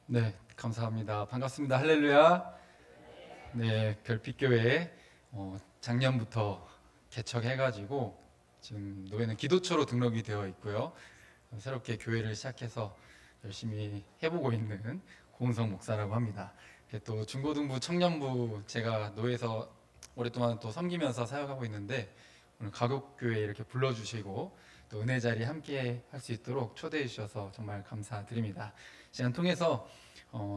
네, 감사합니다. 반갑습니다. 할렐루야. 네, 별빛교회 작년부터 개척해가지고 지금 노예는 기도처로 등록이 되어 있고요. 새롭게 교회를 시작해서 열심히 해보고 있는 고은성 목사라고 합니다. 또 중고등부 청년부 제가 노예에서 오랫동안 또 섬기면서 사역하고 있는데 오늘 가곡교회 이렇게 불러주시고 또 은혜 자리 함께 할 수 있도록 초대해 주셔서 정말 감사드립니다. 시간 통해서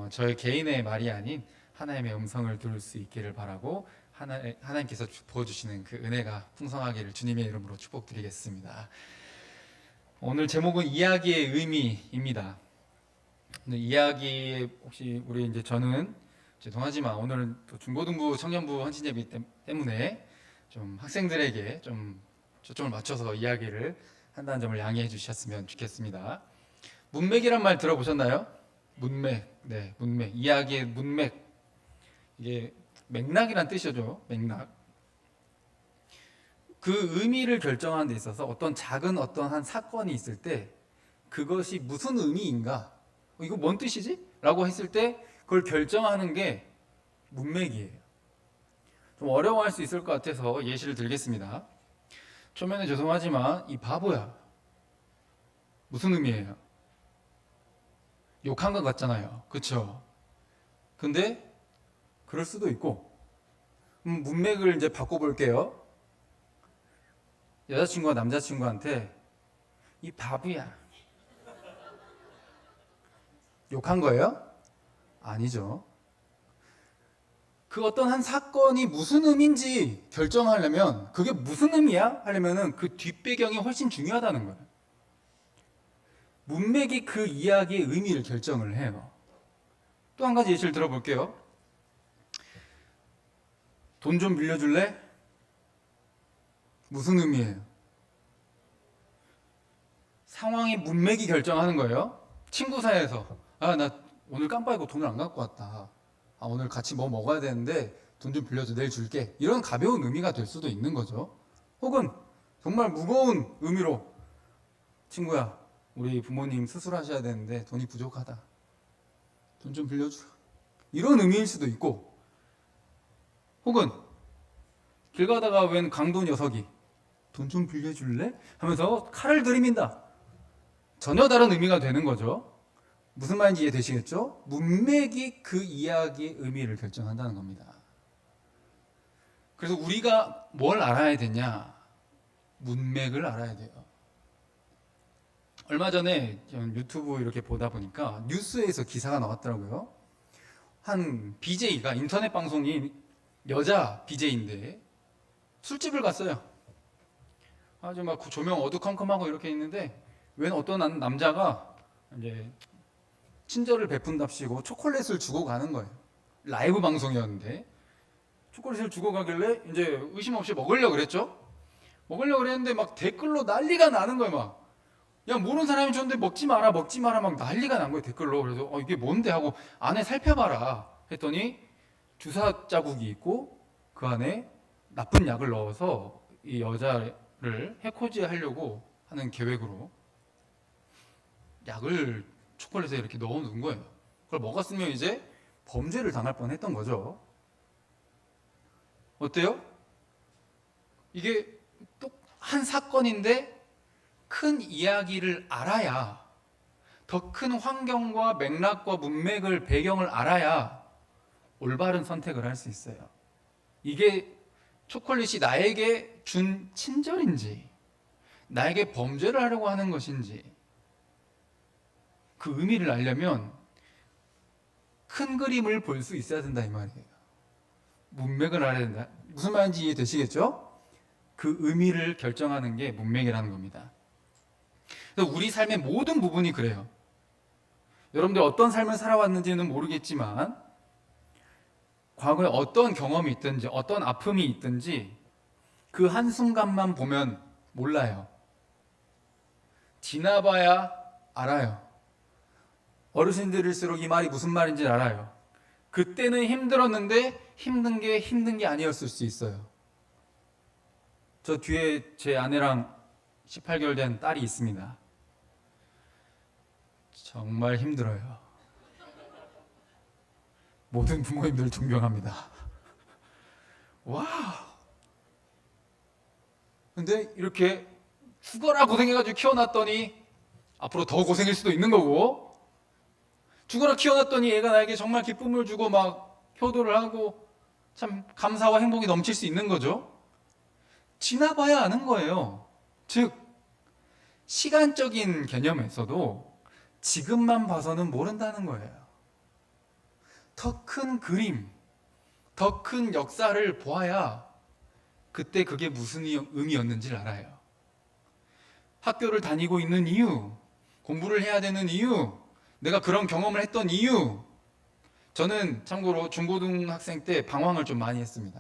저의 개인의 말이 아닌 하나님의 음성을 들을 수 있기를 바라고 하나님께서 부어주시는 그 은혜가 풍성하기를 주님의 이름으로 축복드리겠습니다. 오늘 제목은 이야기의 의미입니다. 이야기 혹시 우리 이제 저는 죄송하지만 오늘은 또 중고등부 청년부 헌신예비 때문에 좀 학생들에게 좀 초점을 맞춰서 이야기를 한다는 점을 양해해 주셨으면 좋겠습니다. 문맥이란 말 들어보셨나요? 문맥, 네, 문맥. 이야기의 문맥. 이게 맥락이란 뜻이죠. 맥락. 그 의미를 결정하는 데 있어서 어떤 작은 어떤 한 사건이 있을 때 그것이 무슨 의미인가? 이거 뭔 뜻이지? 라고 했을 때 그걸 결정하는 게 문맥이에요. 좀 어려워할 수 있을 것 같아서 예시를 들겠습니다. 처음에는 죄송하지만 이 바보야. 무슨 의미예요? 욕한 것 같잖아요. 그쵸? 근데 그럴 수도 있고 문맥을 이제 바꿔볼게요. 여자친구가 남자친구한테 이 바보야 욕한 거예요? 아니죠. 그 어떤 한 사건이 무슨 의미인지 결정하려면 그게 무슨 의미야? 하려면은 그 뒷배경이 훨씬 중요하다는 거예요. 문맥이 그 이야기의 의미를 결정을 해요. 또 한 가지 예시를 들어볼게요. 돈 좀 빌려줄래? 무슨 의미예요? 상황의 문맥이 결정하는 거예요. 친구 사이에서 나 오늘 깜빡이고 돈을 안 갖고 왔다. 오늘 같이 뭐 먹어야 되는데 돈 좀 빌려줘 내일 줄게. 이런 가벼운 의미가 될 수도 있는 거죠. 혹은 정말 무거운 의미로 친구야 우리 부모님 수술하셔야 되는데 돈이 부족하다. 돈 좀 빌려줘. 이런 의미일 수도 있고 혹은 길 가다가 웬 강도 녀석이 돈 좀 빌려줄래? 하면서 칼을 들이민다. 전혀 다른 의미가 되는 거죠. 무슨 말인지 이해되시겠죠? 문맥이 그 이야기의 의미를 결정한다는 겁니다. 그래서 우리가 뭘 알아야 되냐? 문맥을 알아야 돼요. 얼마 전에 유튜브 이렇게 보다 보니까 뉴스에서 기사가 나왔더라고요. 한 BJ가 인터넷 방송인 여자 BJ인데 술집을 갔어요. 아주 막 조명 어두컴컴하고 이렇게 있는데 웬 어떤 남자가 이제 친절을 베푼답시고 초콜릿을 주고 가는 거예요. 라이브 방송이었는데 초콜릿을 주고 가길래 이제 의심 없이 먹으려고 그랬죠. 먹으려고 그랬는데 막 댓글로 난리가 나는 거예요. 막 야 모르는 사람이 줬는데 먹지 마라 먹지 마라 막 난리가 난 거예요 댓글로. 그래서 이게 뭔데 하고 안에 살펴봐라 했더니 주사 자국이 있고 그 안에 나쁜 약을 넣어서 이 여자를 해코지 하려고 하는 계획으로 약을 초콜릿에 이렇게 넣어 놓은 거예요. 그걸 먹었으면 이제 범죄를 당할 뻔했던 거죠. 어때요? 이게 또 한 사건인데 큰 이야기를 알아야 더 큰 환경과 맥락과 문맥을 배경을 알아야 올바른 선택을 할 수 있어요. 이게 초콜릿이 나에게 준 친절인지 나에게 범죄를 하려고 하는 것인지 그 의미를 알려면 큰 그림을 볼 수 있어야 된다 이 말이에요. 문맥을 알아야 된다. 무슨 말인지 이해되시겠죠? 그 의미를 결정하는 게 문맥이라는 겁니다. 그래서 우리 삶의 모든 부분이 그래요. 여러분들 어떤 삶을 살아왔는지는 모르겠지만 과거에 어떤 경험이 있든지 어떤 아픔이 있든지 그 한순간만 보면 몰라요. 지나봐야 알아요. 어르신들일수록 이 말이 무슨 말인지 알아요. 그때는 힘들었는데 힘든 게 아니었을 수 있어요. 저 뒤에 제 아내랑 18개월 된 딸이 있습니다. 정말 힘들어요. 모든 부모님들 존경합니다. 와. 근데 이렇게 죽어라 고생해가지고 키워놨더니 앞으로 더 고생일 수도 있는 거고, 죽어라 키워놨더니 얘가 나에게 정말 기쁨을 주고 막 효도를 하고 참 감사와 행복이 넘칠 수 있는 거죠. 지나봐야 아는 거예요. 즉 시간적인 개념에서도 지금만 봐서는 모른다는 거예요. 더 큰 그림, 더 큰 역사를 보아야 그때 그게 무슨 의미였는지를 알아요. 학교를 다니고 있는 이유, 공부를 해야 되는 이유, 내가 그런 경험을 했던 이유. 저는 참고로 중고등학생 때 방황을 좀 많이 했습니다.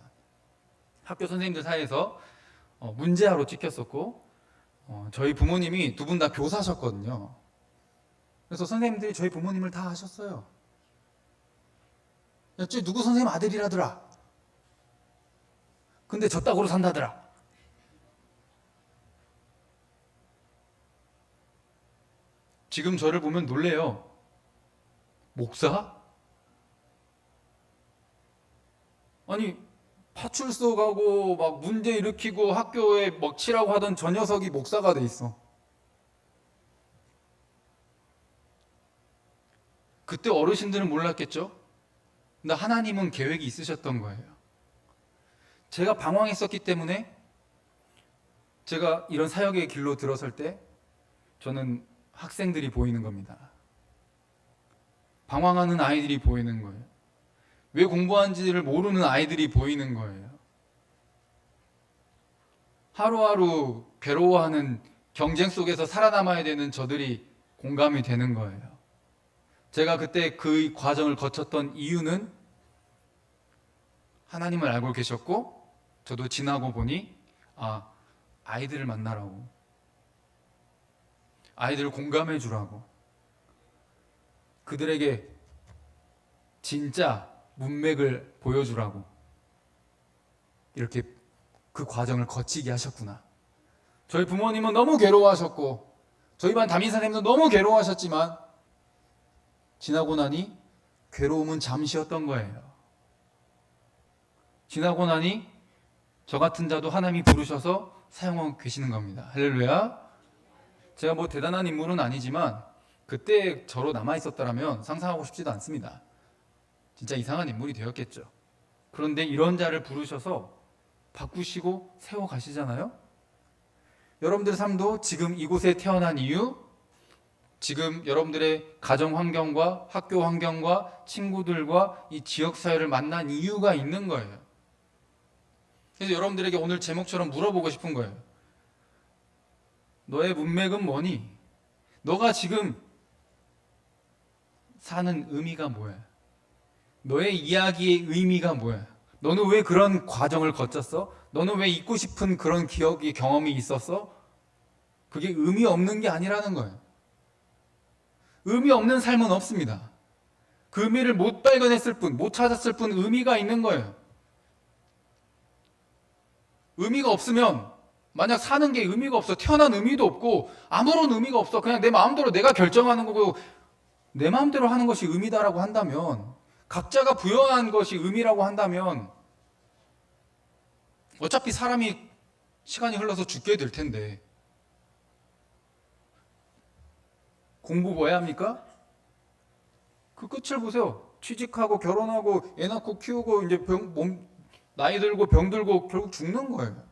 학교 선생님들 사이에서 문제아로 찍혔었고, 저희 부모님이 두 분 다 교사셨거든요. 그래서 선생님들이 저희 부모님을 다 아셨어요. 야, 쟤 누구 선생님 아들이라더라. 근데 저 딱으로 산다더라. 지금 저를 보면 놀래요. 목사? 아니, 파출소 가고 막 문제 일으키고 학교에 먹칠하고 하던 저 녀석이 목사가 돼 있어. 그때 어르신들은 몰랐겠죠? 근데 하나님은 계획이 있으셨던 거예요. 제가 방황했었기 때문에 제가 이런 사역의 길로 들어설 때 저는 학생들이 보이는 겁니다. 방황하는 아이들이 보이는 거예요. 왜 공부하는지를 모르는 아이들이 보이는 거예요. 하루하루 괴로워하는 경쟁 속에서 살아남아야 되는 저들이 공감이 되는 거예요. 제가 그때 그 과정을 거쳤던 이유는 하나님을 알고 계셨고, 저도 지나고 보니 아이들을 만나라고, 아이들을 공감해 주라고, 그들에게 진짜 문맥을 보여주라고 이렇게 그 과정을 거치게 하셨구나. 저희 부모님은 너무 괴로워하셨고 저희 반 담임 선생님도 너무 괴로워하셨지만 지나고 나니 괴로움은 잠시였던 거예요. 지나고 나니 저 같은 자도 하나님이 부르셔서 사용하고 계시는 겁니다. 할렐루야. 제가 뭐 대단한 인물은 아니지만 그때 저로 남아있었더라면 상상하고 싶지도 않습니다. 진짜 이상한 인물이 되었겠죠. 그런데 이런 자를 부르셔서 바꾸시고 세워가시잖아요. 여러분들의 삶도 지금 이곳에 태어난 이유, 지금 여러분들의 가정 환경과 학교 환경과 친구들과 이 지역사회를 만난 이유가 있는 거예요. 그래서 여러분들에게 오늘 제목처럼 물어보고 싶은 거예요. 너의 문맥은 뭐니? 너가 지금 사는 의미가 뭐야? 너의 이야기의 의미가 뭐야? 너는 왜 그런 과정을 거쳤어? 너는 왜 잊고 싶은 그런 기억이, 경험이 있었어? 그게 의미 없는 게 아니라는 거예요. 의미 없는 삶은 없습니다. 그 의미를 못 발견했을 뿐, 못 찾았을 뿐 의미가 있는 거예요. 의미가 없으면, 만약 사는 게 의미가 없어, 태어난 의미도 없고 아무런 의미가 없어, 그냥 내 마음대로 내가 결정하는 거고 내 마음대로 하는 것이 의미다라고 한다면, 각자가 부여한 것이 의미라고 한다면 어차피 사람이 시간이 흘러서 죽게 될 텐데 공부 뭐 해야 합니까? 그 끝을 보세요. 취직하고 결혼하고 애 낳고 키우고 이제 나이 들고 병 들고 결국 죽는 거예요.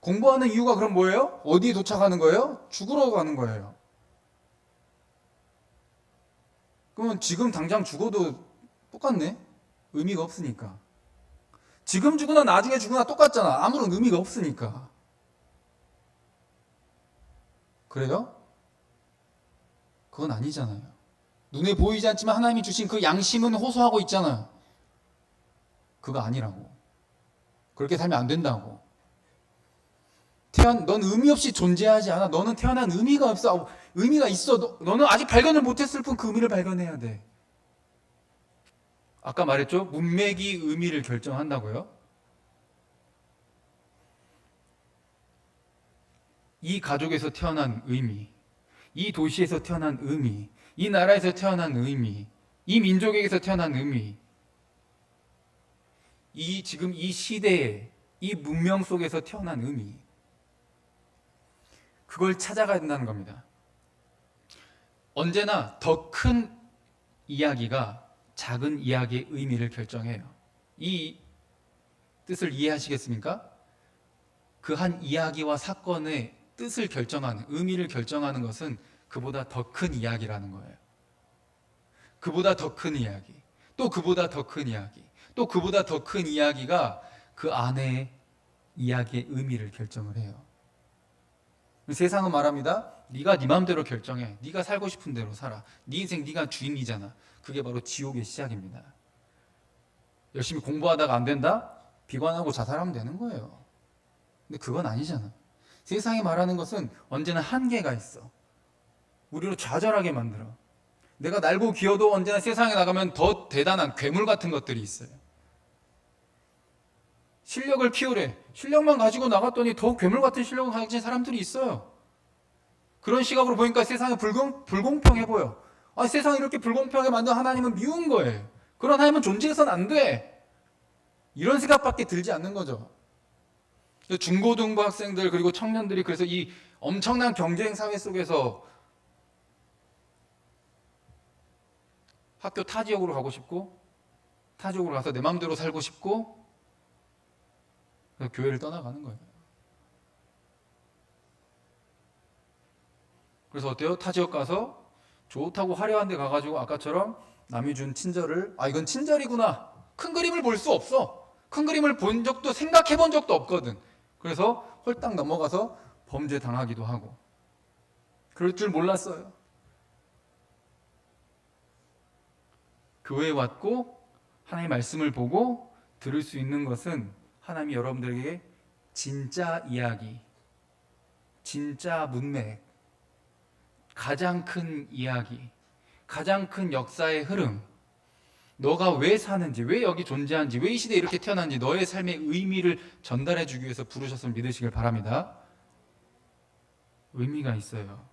공부하는 이유가 그럼 뭐예요? 어디에 도착하는 거예요? 죽으러 가는 거예요. 그러면 지금 당장 죽어도 똑같네? 의미가 없으니까. 지금 죽으나 나중에 죽으나 똑같잖아. 아무런 의미가 없으니까. 그래요? 그건 아니잖아요. 눈에 보이지 않지만 하나님이 주신 그 양심은 호소하고 있잖아요. 그거 아니라고. 그렇게 살면 안 된다고. 넌 의미 없이 존재하지 않아. 너는 태어난 의미가 없어. 의미가 있어. 너는 아직 발견을 못했을 뿐 그 의미를 발견해야 돼. 아까 말했죠? 문맥이 의미를 결정한다고요? 이 가족에서 태어난 의미, 이 도시에서 태어난 의미, 이 나라에서 태어난 의미, 이 민족에게서 태어난 의미, 지금 이 시대에 이 문명 속에서 태어난 의미, 그걸 찾아가야 된다는 겁니다. 언제나 더 큰 이야기가 작은 이야기의 의미를 결정해요. 이 뜻을 이해하시겠습니까? 그 한 이야기와 사건의 뜻을 결정하는, 의미를 결정하는 것은 그보다 더 큰 이야기라는 거예요. 그보다 더 큰 이야기, 또 그보다 더 큰 이야기, 또 그보다 더 큰 이야기가 그 안에 이야기의 의미를 결정을 해요. 세상은 말합니다. 네가 네 마음대로 결정해. 네가 살고 싶은 대로 살아. 네 인생 네가 주인이잖아. 그게 바로 지옥의 시작입니다. 열심히 공부하다가 안 된다? 비관하고 자살하면 되는 거예요. 근데 그건 아니잖아. 세상이 말하는 것은 언제나 한계가 있어. 우리를 좌절하게 만들어. 내가 날고 기어도 언제나 세상에 나가면 더 대단한 괴물 같은 것들이 있어요. 실력을 키우래. 실력만 가지고 나갔더니 더 괴물 같은 실력을 가진 사람들이 있어요. 그런 시각으로 보니까 세상이 불공평해 보여. 세상이 이렇게 불공평하게 만든 하나님은 미운 거예요. 그런 하나님은 존재해서는 안 돼. 이런 생각밖에 들지 않는 거죠. 중고등부 학생들 그리고 청년들이 그래서 이 엄청난 경쟁 사회 속에서 학교 타 지역으로 가고 싶고, 타 지역으로 가서 내 마음대로 살고 싶고, 그래서 교회를 떠나가는 거예요. 그래서 어때요? 타 지역 가서 좋다고 화려한 데 가가지고 아까처럼 남이 준 친절을, 이건 친절이구나. 큰 그림을 볼 수 없어. 큰 그림을 본 적도 생각해 본 적도 없거든. 그래서 홀딱 넘어가서 범죄 당하기도 하고. 그럴 줄 몰랐어요. 교회에 왔고 하나님의 말씀을 보고 들을 수 있는 것은 하나님이 여러분들에게 진짜 이야기, 진짜 문맥, 가장 큰 이야기, 가장 큰 역사의 흐름, 너가 왜 사는지, 왜 여기 존재하는지, 왜 이 시대에 이렇게 태어났는지 너의 삶의 의미를 전달해 주기 위해서 부르셨음을 믿으시길 바랍니다. 의미가 있어요.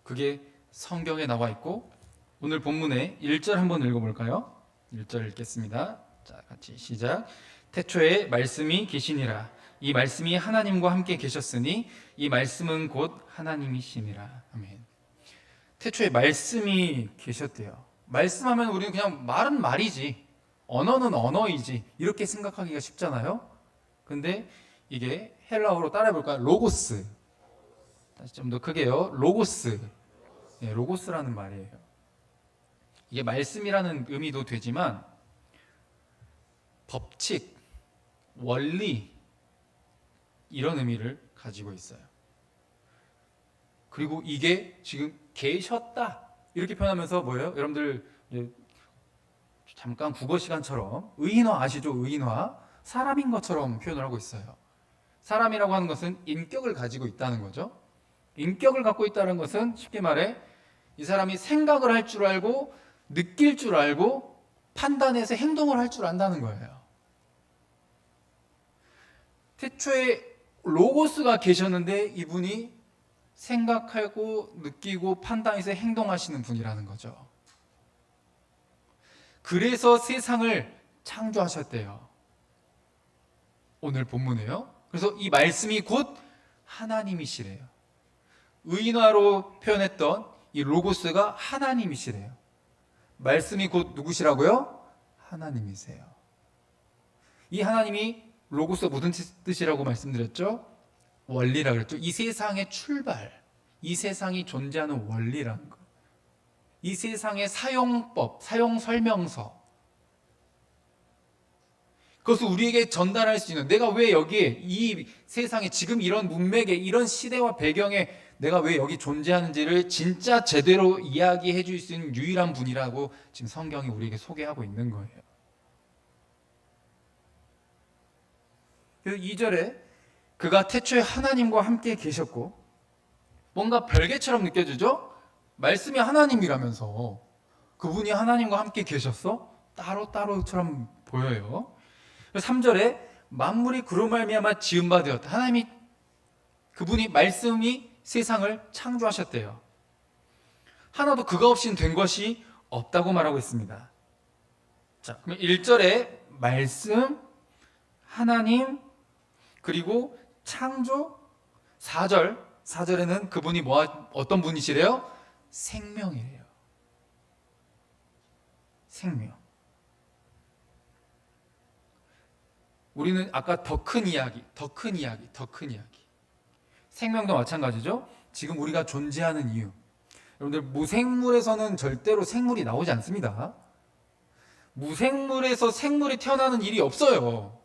그게 성경에 나와 있고, 오늘 본문의 1절 한번 읽어볼까요? 1절 읽겠습니다. 자, 같이 시작. 태초에 말씀이 계시니라. 이 말씀이 하나님과 함께 계셨으니 이 말씀은 곧 하나님이시니라. 아멘. 태초에 말씀이 계셨대요. 말씀하면 우리는 그냥 말은 말이지, 언어는 언어이지, 이렇게 생각하기가 쉽잖아요. 근데 이게 헬라어로 따라해볼까요? 로고스. 다시 좀 더 크게요. 로고스. 네, 로고스라는 말이에요. 이게 말씀이라는 의미도 되지만 법칙, 원리, 이런 의미를 가지고 있어요. 그리고 이게 지금 계셨다 이렇게 표현하면서 뭐예요? 여러분들 잠깐 국어 시간처럼 의인화 아시죠? 의인화, 사람인 것처럼 표현을 하고 있어요. 사람이라고 하는 것은 인격을 가지고 있다는 거죠. 인격을 갖고 있다는 것은 쉽게 말해 이 사람이 생각을 할 줄 알고 느낄 줄 알고 판단해서 행동을 할 줄 안다는 거예요. 태초에 로고스가 계셨는데 이분이 생각하고 느끼고 판단해서 행동하시는 분이라는 거죠. 그래서 세상을 창조하셨대요. 오늘 본문에요. 그래서 이 말씀이 곧 하나님이시래요. 의인화로 표현했던 이 로고스가 하나님이시래요. 말씀이 곧 누구시라고요? 하나님이세요. 이 하나님이 로고스 무슨 뜻이라고 말씀드렸죠? 원리라고 그랬죠. 이 세상의 출발, 이 세상이 존재하는 원리라는 거, 이 세상의 사용법, 사용 설명서, 그것을 우리에게 전달할 수 있는, 내가 왜 여기에 이 세상에 지금 이런 문맥에 이런 시대와 배경에 내가 왜 여기 존재하는지를 진짜 제대로 이야기해 줄 수 있는 유일한 분이라고 지금 성경이 우리에게 소개하고 있는 거예요. 그래서 2절에 그가 태초에 하나님과 함께 계셨고, 뭔가 별개처럼 느껴지죠? 말씀이 하나님이라면서 그분이 하나님과 함께 계셨어? 따로따로처럼 보여요. 3절에 만물이 그로 말미암아 지은 바 되었다. 하나님이, 그분이 말씀이 세상을 창조하셨대요. 하나도 그가 없이는 된 것이 없다고 말하고 있습니다. 자, 그럼 1절에 말씀, 하나님, 그리고 창조. 4절에는 그분이 어떤 분이시래요? 생명이래요. 생명. 우리는 아까 더 큰 이야기. 생명도 마찬가지죠. 지금 우리가 존재하는 이유. 여러분들, 무생물에서는 절대로 생물이 나오지 않습니다. 무생물에서 생물이 태어나는 일이 없어요.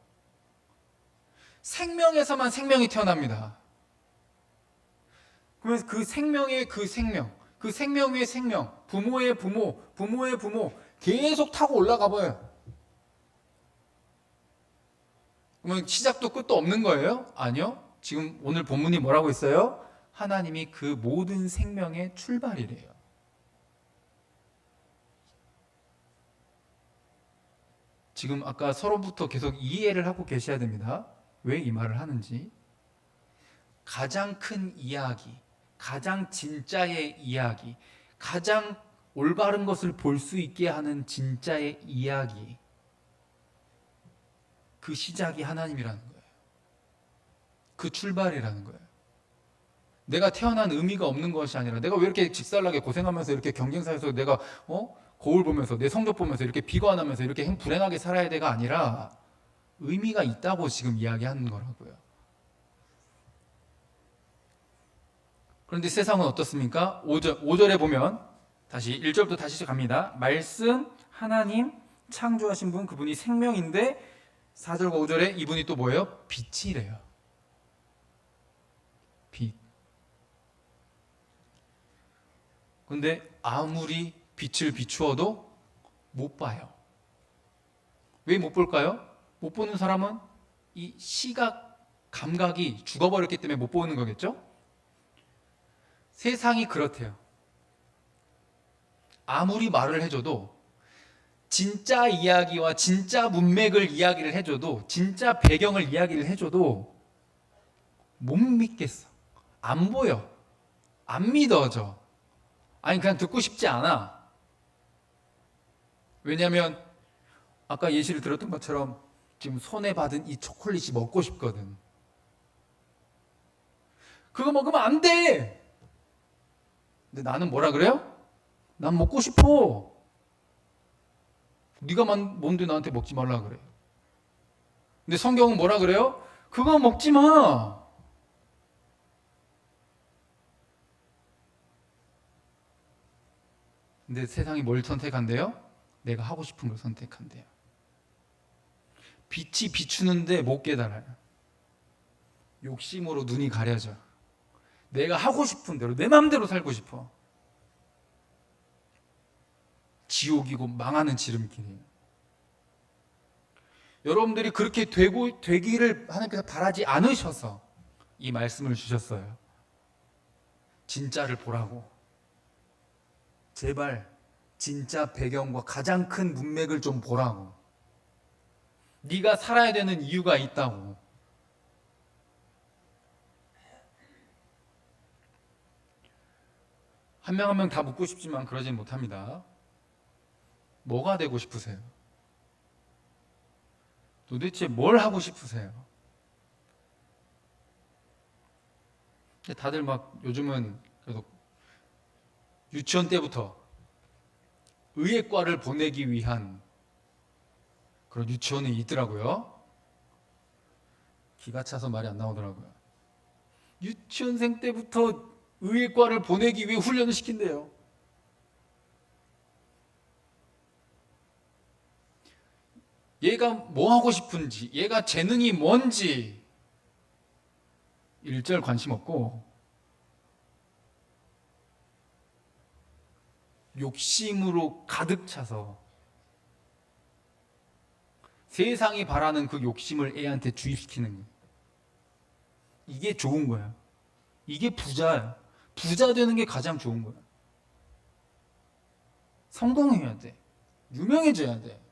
생명에서만 생명이 태어납니다. 그러면 그 생명의 그 생명, 그 생명 위의 생명, 부모의 부모, 부모의 부모 계속 타고 올라가 봐요. 그러면 시작도 끝도 없는 거예요? 아니요. 지금 오늘 본문이 뭐라고 있어요? 하나님이 그 모든 생명의 출발이래요. 지금 아까 서로부터 계속 이해를 하고 계셔야 됩니다. 왜 이 말을 하는지. 가장 큰 이야기, 가장 진짜의 이야기, 가장 올바른 것을 볼 수 있게 하는 진짜의 이야기, 그 시작이 하나님이라는 거예요. 그 출발이라는 거예요. 내가 태어난 의미가 없는 것이 아니라, 내가 왜 이렇게 직살나게 고생하면서 이렇게 경쟁사에서 내가 거울 보면서 내 성적 보면서 이렇게 비관하면서 이렇게 불행하게 살아야 돼가 아니라 의미가 있다고 지금 이야기하는 거라고요. 그런데 세상은 어떻습니까? 5절에 보면 다시 1절부터 다시 갑니다. 말씀, 하나님, 창조하신 분, 그분이 생명인데 4절과 5절에 이분이 또 뭐예요? 빛이래요. 빛. 근데 아무리 빛을 비추어도 못 봐요. 왜 못 볼까요? 못 보는 사람은 이 시각 감각이 죽어버렸기 때문에 못 보는 거겠죠? 세상이 그렇대요. 아무리 말을 해줘도, 진짜 이야기와 진짜 문맥을 이야기를 해줘도, 진짜 배경을 이야기를 해줘도 못 믿겠어. 안 보여. 안 믿어져. 아니, 그냥 듣고 싶지 않아. 왜냐하면 아까 예시를 들었던 것처럼 지금 손에 받은 이 초콜릿이 먹고 싶거든. 그거 먹으면 안 돼. 근데 나는 뭐라 그래요? 난 먹고 싶어. 네가 뭔데 나한테 먹지 말라 그래. 근데 성경은 뭐라 그래요? 그거 먹지 마. 근데 세상이 뭘 선택한대요? 내가 하고 싶은 걸 선택한대요. 빛이 비추는데 못 깨달아요. 욕심으로 눈이 가려져. 내가 하고 싶은 대로 내 마음대로 살고 싶어. 지옥이고 망하는 지름길이에요. 여러분들이 그렇게 되기를 하나님께서 바라지 않으셔서 이 말씀을 주셨어요. 진짜를 보라고. 제발 진짜 배경과 가장 큰 문맥을 좀 보라고. 네가 살아야 되는 이유가 있다고. 한 명 한 명 다 묻고 싶지만 그러진 못합니다. 뭐가 되고 싶으세요? 도대체 뭘 하고 싶으세요? 다들 막 요즘은 그래도 유치원 때부터 의예과를 보내기 위한 그런 유치원이 있더라고요. 기가 차서 말이 안 나오더라고요. 유치원생 때부터 의예과를 보내기 위해 훈련을 시킨대요. 얘가 뭐 하고 싶은지, 얘가 재능이 뭔지 1절 관심 없고 욕심으로 가득 차서 세상이 바라는 그 욕심을 애한테 주입시키는 거예요. 이게 좋은 거야. 이게 부자야. 부자 되는 게 가장 좋은 거야. 성공해야 돼. 유명해져야 돼.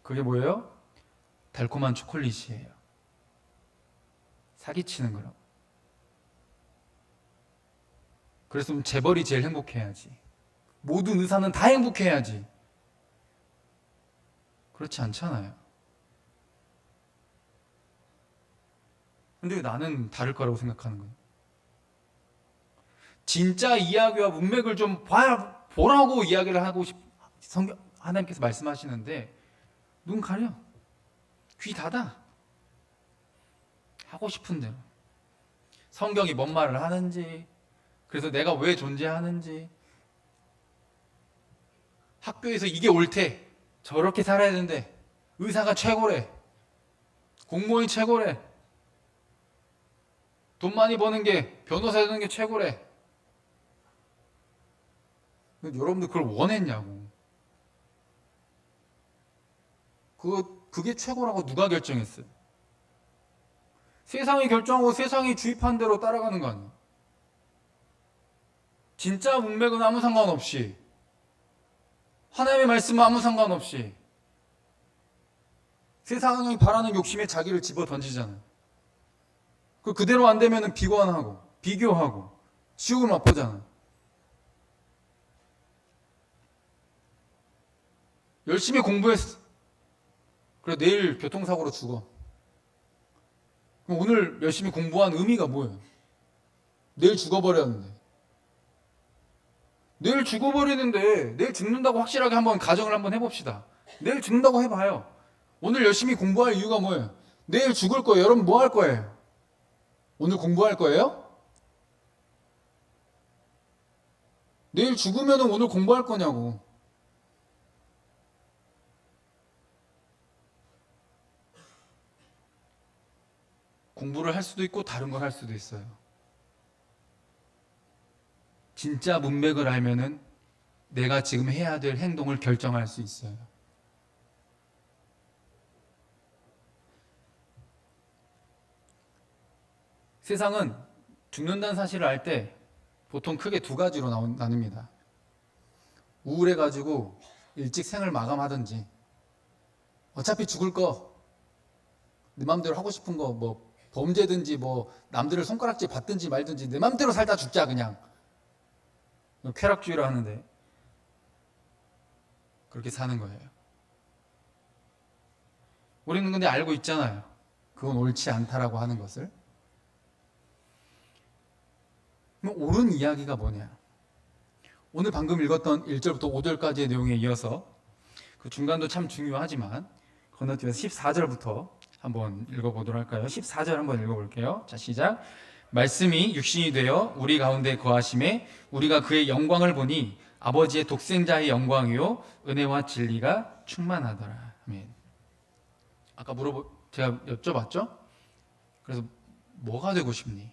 그게 뭐예요? 달콤한 초콜릿이에요. 사기치는 거라고. 그랬으면 재벌이 제일 행복해야지. 모든 의사는 다 행복해야지. 그렇지 않잖아요. 근데 나는 다를 거라고 생각하는 거예요. 진짜 이야기와 문맥을 좀 보라고 이야기를 하고 하나님께서 말씀하시는데 눈 가려. 귀 닫아. 하고 싶은 대로. 성경이 뭔 말을 하는지, 그래서 내가 왜 존재하는지, 학교에서 이게 옳대. 저렇게 살아야 된대. 의사가 최고래. 공무원이 최고래. 돈 많이 버는 게, 변호사 되는 게 최고래. 여러분들 그걸 원했냐고. 그게 최고라고 누가 결정했어요? 세상이 결정하고 세상이 주입한 대로 따라가는 거 아니에요? 진짜 문맥은 아무 상관없이, 하나님의 말씀은 아무 상관없이, 세상이 바라는 욕심에 자기를 집어 던지잖아요. 그대로 안 되면 비관하고, 비교하고, 지옥을 맛보잖아요. 열심히 공부했어. 그래, 내일 교통사고로 죽어. 그럼 오늘 열심히 공부한 의미가 뭐예요? 내일 죽어버렸는데. 내일 죽어버리는데, 내일 죽는다고 확실하게 한번 가정을 한번 해봅시다. 내일 죽는다고 해봐요. 오늘 열심히 공부할 이유가 뭐예요? 내일 죽을 거예요. 여러분 뭐 할 거예요? 오늘 공부할 거예요? 내일 죽으면 오늘 공부할 거냐고. 공부를 할 수도 있고 다른 걸 할 수도 있어요. 진짜 문맥을 알면은 내가 지금 해야 될 행동을 결정할 수 있어요. 세상은 죽는다는 사실을 알 때 보통 크게 두 가지로 나눕니다. 우울해가지고 일찍 생을 마감하든지, 어차피 죽을 거, 내 맘대로 하고 싶은 거, 뭐 범죄든지 뭐 남들을 손가락질 받든지 말든지 내 맘대로 살다 죽자 그냥. 쾌락주의를 하는데 그렇게 사는 거예요. 우리는 근데 알고 있잖아요. 그건 옳지 않다라고 하는 것을. 그럼 옳은 이야기가 뭐냐? 오늘 방금 읽었던 1절부터 5절까지의 내용에 이어서 그 중간도 참 중요하지만 건너뛰어서 14절부터 한번 읽어보도록 할까요? 14절 한번 읽어볼게요. 자, 시작. 말씀이 육신이 되어 우리 가운데 거하심에 우리가 그의 영광을 보니 아버지의 독생자의 영광이요 은혜와 진리가 충만하더라. 아멘. 아까 제가 여쭤봤죠? 그래서 뭐가 되고 싶니?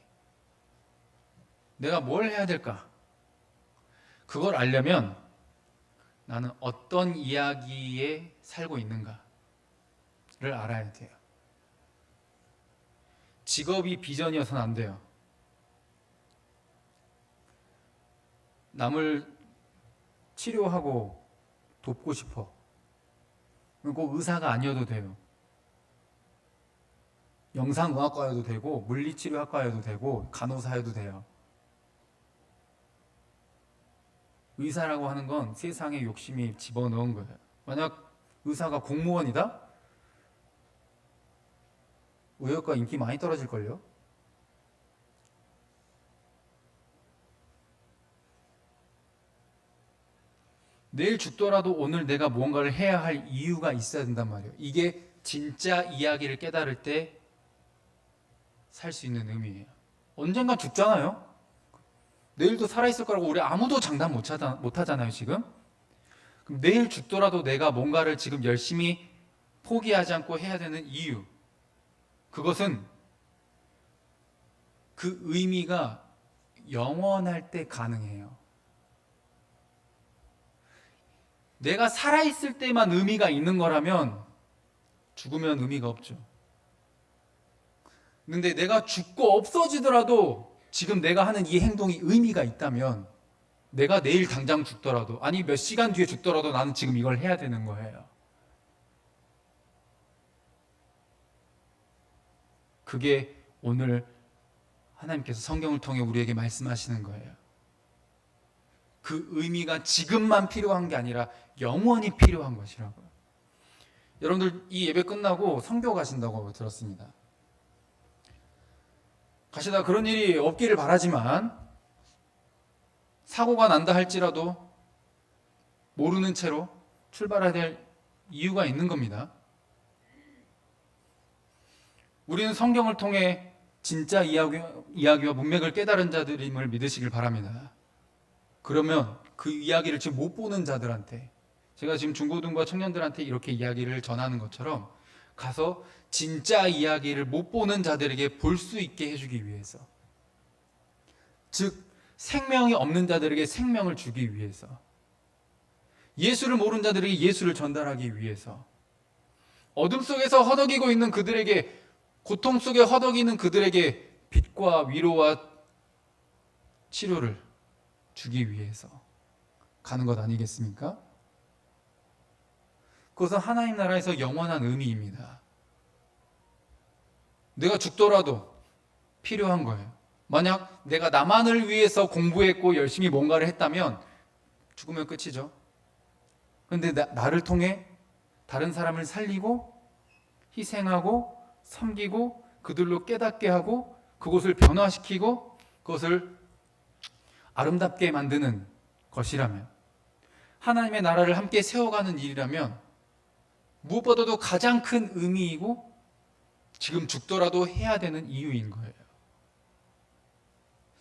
내가 뭘 해야 될까? 그걸 알려면 나는 어떤 이야기에 살고 있는가를 알아야 돼요. 직업이 비전이어서는 안 돼요. 남을 치료하고 돕고 싶어. 꼭 의사가 아니어도 돼요. 영상의학과여도 되고 물리치료학과여도 되고 간호사여도 돼요. 의사라고 하는 건 세상에 욕심이 집어넣은 거예요. 만약 의사가 공무원이다? 의학과 인기 많이 떨어질걸요? 내일 죽더라도 오늘 내가 무언가를 해야 할 이유가 있어야 된단 말이에요. 이게 진짜 이야기를 깨달을 때 살 수 있는 의미예요. 언젠가 죽잖아요? 내일도 살아있을 거라고 우리 아무도 장담 못 하잖아요, 지금? 그럼 내일 죽더라도 내가 뭔가를 지금 열심히 포기하지 않고 해야 되는 이유. 그것은 그 의미가 영원할 때 가능해요. 내가 살아있을 때만 의미가 있는 거라면 죽으면 의미가 없죠. 근데 내가 죽고 없어지더라도 지금 내가 하는 이 행동이 의미가 있다면 내가 내일 당장 죽더라도, 아니 몇 시간 뒤에 죽더라도 나는 지금 이걸 해야 되는 거예요. 그게 오늘 하나님께서 성경을 통해 우리에게 말씀하시는 거예요. 그 의미가 지금만 필요한 게 아니라 영원히 필요한 것이라고요. 여러분들 이 예배 끝나고 선교 가신다고 들었습니다. 가시다 그런 일이 없기를 바라지만 사고가 난다 할지라도 모르는 채로 출발해야 될 이유가 있는 겁니다. 우리는 성경을 통해 진짜 이야기와 문맥을 깨달은 자들임을 믿으시길 바랍니다. 그러면 그 이야기를 지금 못 보는 자들한테, 제가 지금 중고등부와 청년들한테 이렇게 이야기를 전하는 것처럼 가서 진짜 이야기를 못 보는 자들에게 볼 수 있게 해주기 위해서, 즉 생명이 없는 자들에게 생명을 주기 위해서, 예수를 모르는 자들에게 예수를 전달하기 위해서, 어둠 속에서 허덕이고 있는 그들에게, 고통 속에 허덕이는 그들에게 빛과 위로와 치료를 주기 위해서 가는 것 아니겠습니까? 그것은 하나님 나라에서 영원한 의미입니다. 내가 죽더라도 필요한 거예요. 만약 내가 나만을 위해서 공부했고 열심히 뭔가를 했다면 죽으면 끝이죠. 그런데 나를 통해 다른 사람을 살리고 희생하고 섬기고 그들로 깨닫게 하고 그곳을 변화시키고 그것을 아름답게 만드는 것이라면, 하나님의 나라를 함께 세워가는 일이라면 무엇보다도 가장 큰 의미이고 지금 죽더라도 해야 되는 이유인 거예요.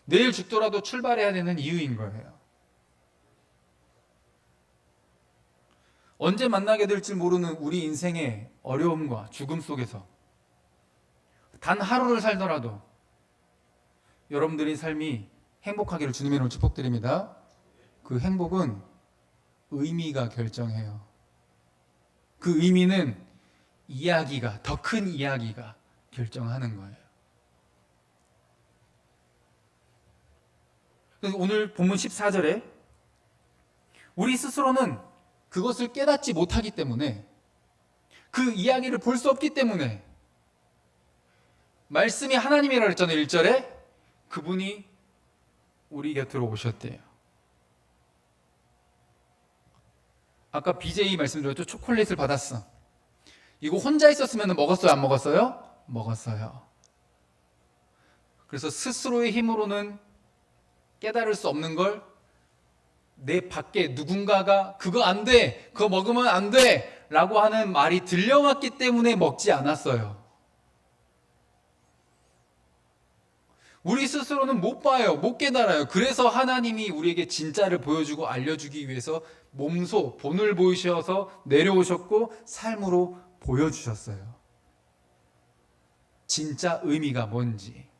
내일 죽더라도 출발해야 되는 이유인 거예요. 언제 만나게 될지 모르는 우리 인생의 어려움과 죽음 속에서 단 하루를 살더라도 여러분들의 삶이 행복하기를 주님의 이름으로 축복드립니다. 그 행복은 의미가 결정해요. 그 의미는 이야기가, 더 큰 이야기가 결정하는 거예요. 그래서 오늘 본문 14절에 우리 스스로는 그것을 깨닫지 못하기 때문에, 그 이야기를 볼 수 없기 때문에, 말씀이 하나님이라고 했잖아요. 1절에 그분이 우리 곁으로 오셨대요. 아까 BJ 말씀드렸죠. 초콜릿을 받았어. 이거 혼자 있었으면 먹었어요? 안 먹었어요? 먹었어요. 그래서 스스로의 힘으로는 깨달을 수 없는 걸 내 밖에 누군가가 그거 안 돼, 그거 먹으면 안 돼 라고 하는 말이 들려왔기 때문에 먹지 않았어요. 우리 스스로는 못 봐요. 못 깨달아요. 그래서 하나님이 우리에게 진짜를 보여주고 알려주기 위해서 몸소 본을 보이셔서 내려오셨고 삶으로 보여주셨어요. 진짜 의미가 뭔지.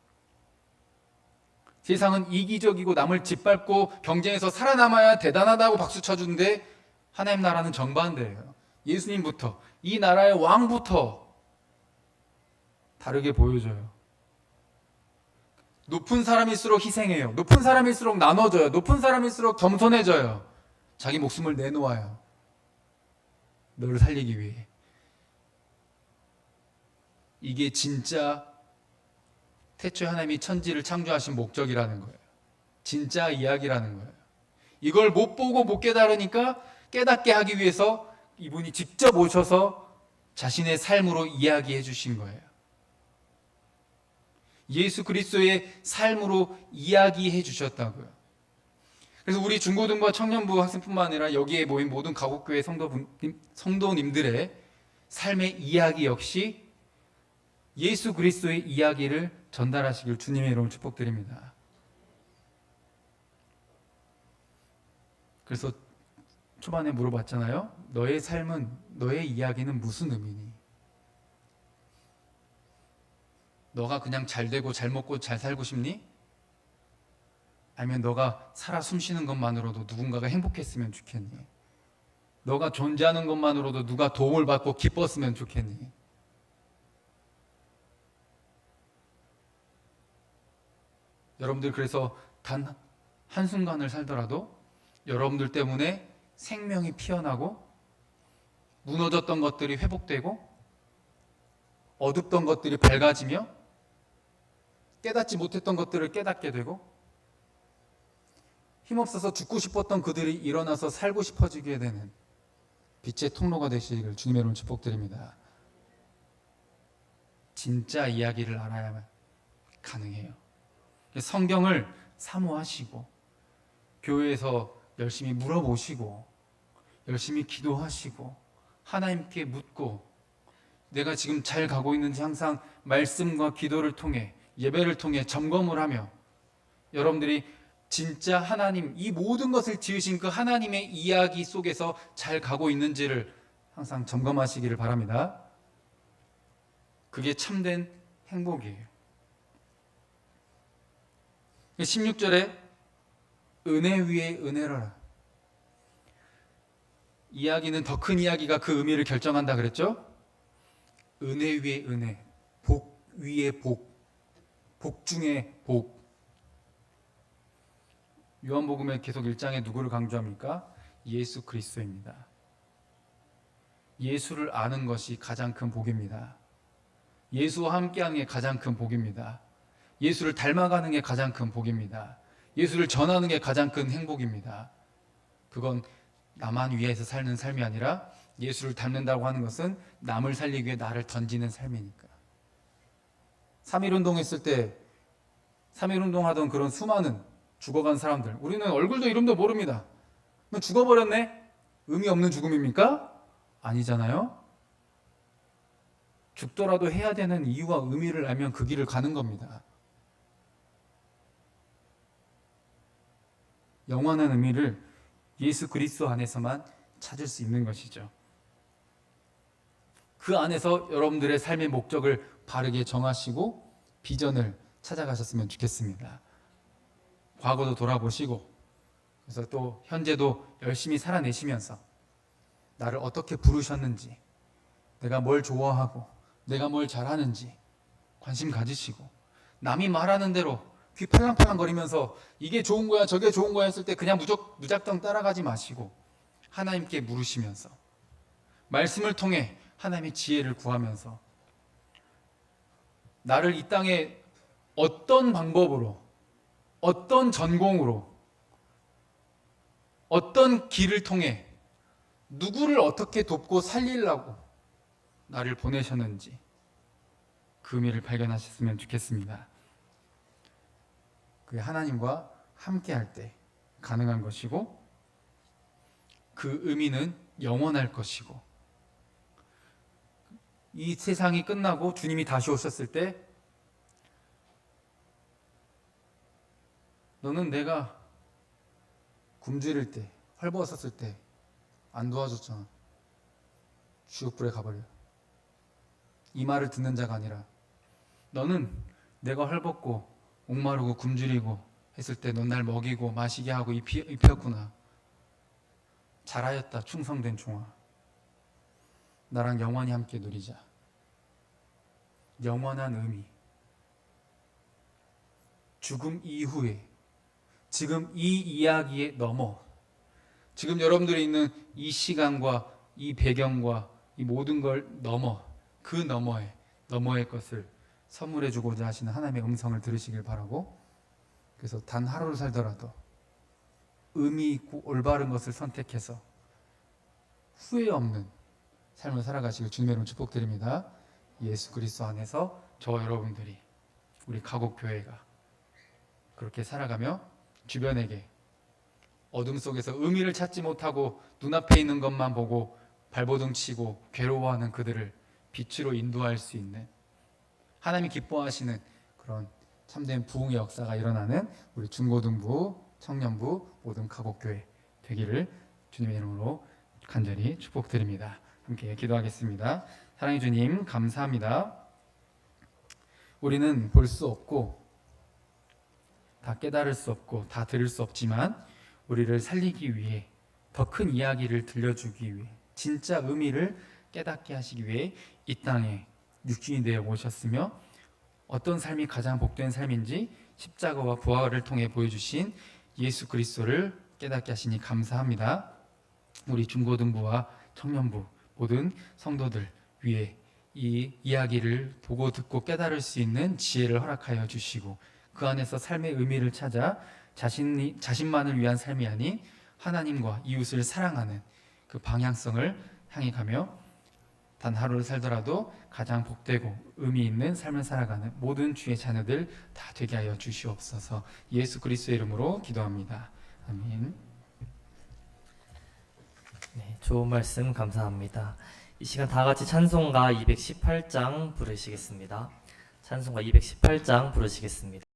세상은 이기적이고 남을 짓밟고 경쟁해서 살아남아야 대단하다고 박수 쳐주는데, 하나님 나라는 정반대예요. 예수님부터, 이 나라의 왕부터 다르게 보여줘요. 높은 사람일수록 희생해요. 높은 사람일수록 나눠줘요. 높은 사람일수록 겸손해져요. 자기 목숨을 내놓아요. 너를 살리기 위해. 이게 진짜 태초에 하나님이 천지를 창조하신 목적이라는 거예요. 진짜 이야기라는 거예요. 이걸 못 보고 못 깨달으니까 깨닫게 하기 위해서 이분이 직접 오셔서 자신의 삶으로 이야기해 주신 거예요. 예수 그리스도의 삶으로 이야기해 주셨다고요. 그래서 우리 중고등부와 청년부 학생뿐만 아니라 여기에 모인 모든 가곡교회 성도님들의 삶의 이야기 역시 예수 그리스도의 이야기를 전달하시길 주님의 이름으로 축복드립니다. 그래서 초반에 물어봤잖아요. 너의 삶은, 너의 이야기는 무슨 의미니? 너가 그냥 잘 되고 잘 먹고 잘 살고 싶니? 아니면 너가 살아 숨쉬는 것만으로도 누군가가 행복했으면 좋겠니? 너가 존재하는 것만으로도 누가 도움을 받고 기뻤으면 좋겠니? 여러분들 그래서 단 한순간을 살더라도 여러분들 때문에 생명이 피어나고 무너졌던 것들이 회복되고 어둡던 것들이 밝아지며 깨닫지 못했던 것들을 깨닫게 되고 힘없어서 죽고 싶었던 그들이 일어나서 살고 싶어지게 되는 빛의 통로가 되시기를 주님의 이름으로 축복드립니다. 진짜 이야기를 알아야만 가능해요. 성경을 사모하시고 교회에서 열심히 물어보시고 열심히 기도하시고 하나님께 묻고 내가 지금 잘 가고 있는지 항상 말씀과 기도를 통해 예배를 통해 점검을 하며 여러분들이 진짜 하나님, 이 모든 것을 지으신 그 하나님의 이야기 속에서 잘 가고 있는지를 항상 점검하시기를 바랍니다. 그게 참된 행복이에요. 16절에 은혜 위에 은혜라. 이야기는 더 큰 이야기가 그 의미를 결정한다 그랬죠? 은혜 위에 은혜, 복 위에 복, 복 중에 복. 요한복음에 계속 1장에 누구를 강조합니까? 예수 그리스도입니다. 예수를 아는 것이 가장 큰 복입니다. 예수와 함께하는 게 가장 큰 복입니다. 예수를 닮아가는 게 가장 큰 복입니다. 예수를 전하는 게 가장 큰 행복입니다. 그건 나만 위해서 사는 삶이 아니라 예수를 닮는다고 하는 것은 남을 살리기 위해 나를 던지는 삶이니까. 3.1운동 했을 때 3.1운동 하던 그런 수많은 죽어간 사람들, 우리는 얼굴도 이름도 모릅니다. 죽어버렸네? 의미 없는 죽음입니까? 아니잖아요. 죽더라도 해야 되는 이유와 의미를 알면 그 길을 가는 겁니다. 영원한 의미를 예수 그리스도 안에서만 찾을 수 있는 것이죠. 그 안에서 여러분들의 삶의 목적을 바르게 정하시고 비전을 찾아가셨으면 좋겠습니다. 과거도 돌아보시고 그래서 또 현재도 열심히 살아내시면서 나를 어떻게 부르셨는지, 내가 뭘 좋아하고 내가 뭘 잘하는지 관심 가지시고, 남이 말하는 대로 귀 팔랑팔랑 거리면서 이게 좋은 거야 저게 좋은 거야 했을 때 그냥 무작정 따라가지 마시고 하나님께 물으시면서 말씀을 통해 하나님의 지혜를 구하면서 나를 이 땅에 어떤 방법으로, 어떤 전공으로, 어떤 길을 통해 누구를 어떻게 돕고 살리려고 나를 보내셨는지 그 의미를 발견하셨으면 좋겠습니다. 그게 하나님과 함께할 때 가능한 것이고 그 의미는 영원할 것이고 이 세상이 끝나고 주님이 다시 오셨을 때 너는 내가 굶주릴 때, 헐벗었을 때 안 도와줬잖아. 지옥불에 가버려. 이 말을 듣는 자가 아니라 너는 내가 헐벗고 목마르고 굶주리고 했을 때 넌 날 먹이고 마시게 하고 입혔구나. 잘하였다 충성된 종아. 나랑 영원히 함께 누리자. 영원한 의미. 죽음 이후에 지금 이 이야기에 넘어 지금 여러분들이 있는 이 시간과 이 배경과 이 모든 걸 넘어 그 너머의 것을 선물해 주고자 하시는 하나님의 음성을 들으시길 바라고, 그래서 단 하루를 살더라도 의미 있고 올바른 것을 선택해서 후회 없는 삶을 살아가시길 주님의 이름으로 축복드립니다. 예수 그리스도 안에서 저와 여러분들이 우리 가곡교회가 그렇게 살아가며 주변에게 어둠 속에서 의미를 찾지 못하고 눈앞에 있는 것만 보고 발버둥 치고 괴로워하는 그들을 빛으로 인도할 수 있는 하나님이 기뻐하시는 그런 참된 부흥의 역사가 일어나는 우리 중고등부, 청년부 모든 가곡교회 되기를 주님의 이름으로 간절히 축복드립니다. 함께 기도하겠습니다. 사랑해 주님 감사합니다. 우리는 볼 수 없고 다 깨달을 수 없고 다 들을 수 없지만 우리를 살리기 위해 더 큰 이야기를 들려주기 위해 진짜 의미를 깨닫게 하시기 위해 이 땅에 육신이 되어 오셨으며 어떤 삶이 가장 복된 삶인지 십자가와 부활을 통해 보여주신 예수 그리스도를 깨닫게 하시니 감사합니다. 우리 중고등부와 청년부 모든 성도들 위해 이 이야기를 보고 듣고 깨달을 수 있는 지혜를 허락하여 주시고 그 안에서 삶의 의미를 찾아 자신만을 위한 삶이 아닌 하나님과 이웃을 사랑하는 그 방향성을 향해 가며 단 하루를 살더라도 가장 복되고 의미 있는 삶을 살아가는 모든 주의 자녀들 다 되게 하여 주시옵소서. 예수 그리스도의 이름으로 기도합니다. 아멘. 네, 좋은 말씀 감사합니다. 이 시간 다 같이 찬송가 218장 부르시겠습니다. 찬송가 218장 부르시겠습니다.